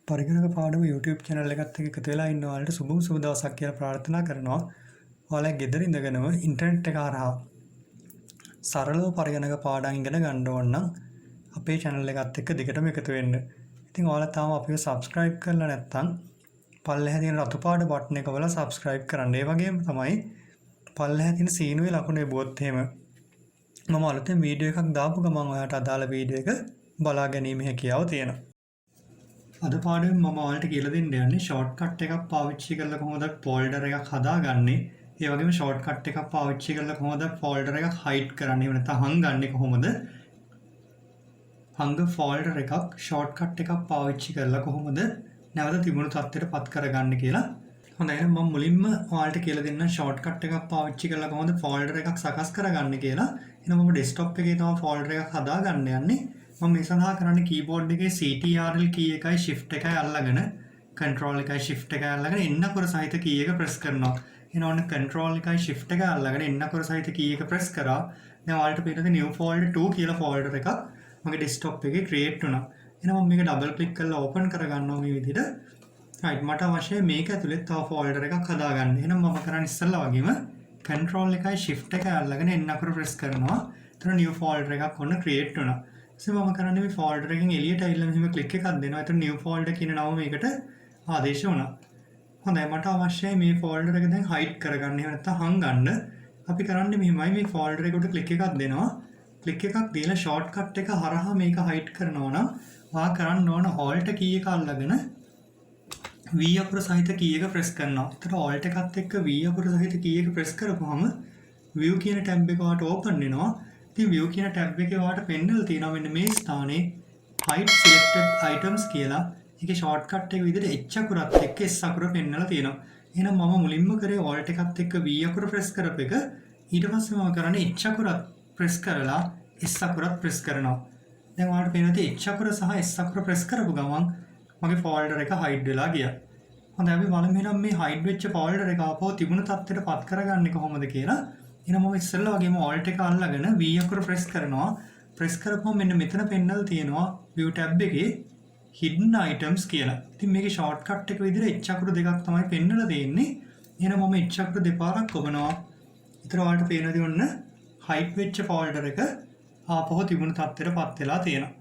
පරිගණක පාඩම YouTube channel එකත් එක්ක එකතු වෙලා ඉන්න ඔයාලට සුබ දවසක් කියලා ප්‍රාර්ථනා කරනවා. ඔයාලා ගෙදර ඉඳගෙනම ඉන්ටර්නෙට් එක හරහා සරලව පරිගණක පාඩම් ඉගෙන ගන්න ඕන නම් අපේ channel එකත් එක්ක දිගටම එකතු වෙන්න. ඉතින් ඔයාලා තාම අපිව subscribe කරලා නැත්නම් පල්ලෙහා තියෙන රතු පාට බටන් එක වල subscribe කරන්න. ඒ වගේම තමයි පල්ලෙහා තියෙන සීනුවේ ලකුණ එබුවොත් එහෙම මම අලුතෙන් වීඩියෝ එකක් දාපු ගමන් ඔයාලට අදාළ වීඩියෝ එක බලා ගැනීම හැකියාව තියෙනවා. අද පාඩම මම ඔයාලට කියලා දෙන්න යන්නේ ෂෝට්කට් එකක් පාවිච්චි කරලා කොහොමද ෆෝල්ඩර් එකක් හදාගන්නේ. ඒ වගේම ෂෝට්කට් එකක් පාවිච්චි කරලා කොහොමද ෆෝල්ඩර් එකක් හයිඩ් කරන්නේ. එහෙම නැත්නම් හංගන්නේ කොහොමද? හංග ෆෝල්ඩර් එකක් ෂෝට්කට් එකක් පාවිච්චි කරලා කොහොමද නැවත තිබුණු තත්ත්වයට පත් කරගන්නේ කියලා. හොඳයි එහෙනම් මම මුලින්ම ඔයාලට කියලා දෙන්න ෂෝට්කට් එකක් පාවිච්චි කරලා කොහොමද ෆෝල්ඩර් එකක් සකස් කරගන්නේ කියලා. එහෙනම් මම ඩෙස්ක්ටොප් එකේ තමයි ෆෝල්ඩර් එකක් හදාගන්න යන්නේ. මම මේ සඳහා කරන්නේ කීබෝඩ් එකේ CTRL කී එකයි shift එකයි අල්ලගෙන control එකයි shift එකයි අල්ලගෙන එන්නකොර සහිත කී එක press කරනවා. එහෙනම් ඔන්න control එකයි shift එකයි අල්ලගෙන එන්නකොර සහිත කී එක press කරා. දැන් ඔයාලට පේනවා new folder 2 කියලා folder එකක් මගේ desktop එකේ create වුණා. එහෙනම් මම මේක double click කරලා open කරගන්නවා මේ විදිහට. right මට අවශ්‍යයි මේක ඇතුලේ තව folder එකක් හදාගන්න. එහෙනම් මම කරන්නේ ඉස්සෙල්ලා වගේම control එකයි shift එකයි අල්ලගෙන එන්නකොර press කරනවා. එතන new folder එකක් ඔන්න create වුණා. මම කරන්නේ මේ ෆෝල්ඩර් එකෙන් එළියට ඇවිල්ලා මෙහෙම ක්ලික් එකක් දෙනවා. එතන new folder කියන නම මේකට ආදේශ වුණා. හොඳයි මට අවශ්‍යයි මේ ෆෝල්ඩර් එක දැන් hide කරගන්න. එහෙම නැත්නම් හංගන්න. අපි කරන්නේ මෙහෙමයි මේ ෆෝල්ඩර් එකට ක්ලික් එකක් දෙනවා. ක්ලික් එකක් දීලා shortcut එක හරහා මේක hide කරනවා නම් ඔයා කරන්න ඕන alt key එක අල්ලගෙන V අකුර සහිත key එක press කරනවා. එතකොට alt එකත් එක්ක V අකුර සහිත key එක press කරපුවම view කියන tab එක ඔයාලට open වෙනවා. ඉතින් view කියන tab එකේ ඔයාලට පෙන්නලා තියෙනවා මෙන්න මේ ස්ථානයේ hide selected items කියලා. ඒකේ shortcut එක විදිහට H අකුරත් එක්ක S අකුර පෙන්නලා තියෙනවා. එහෙනම් මම මුලින්ම කරේ alt එකත් එක්ක V අකුර press කරප එක. ඊට පස්සේ මම කරන්නේ H අකුරත් press කරලා S අකුරත් press කරනවා. දැන් ඔයාලට පේනවා H අකුර සහ S අකුර press කරපු ගමන් මගේ folder එක hide වෙලා ගියා. හොඳයි අපි බලමු එහෙනම් මේ hide වෙච්ච folder එක ආපහු තිබුණු තත්ත්වයට පත් කරගන්නේ කොහොමද කියලා. එහෙනම් මම ඉස්සෙල්ලා වගේම alt එක අල්ලගෙන V අකුර press කරනවා. press කරපුවම මෙන්න මෙතන පෙන්නලා තියෙනවා view tab එකේ hidden items කියලා. ඉතින් මේකේ shortcut එක විදිහට H අකුර දෙකක් තමයි පෙන්නලා තියෙන්නේ. එහෙනම් මම H අකුර දෙපාරක් ඔබනවා. ඊතර ඔයාලට පේනදී ඔන්න hide වෙච්ච folder එක ආපහු තිබුණු තත්ත්වයට පත් වෙලා තියෙනවා.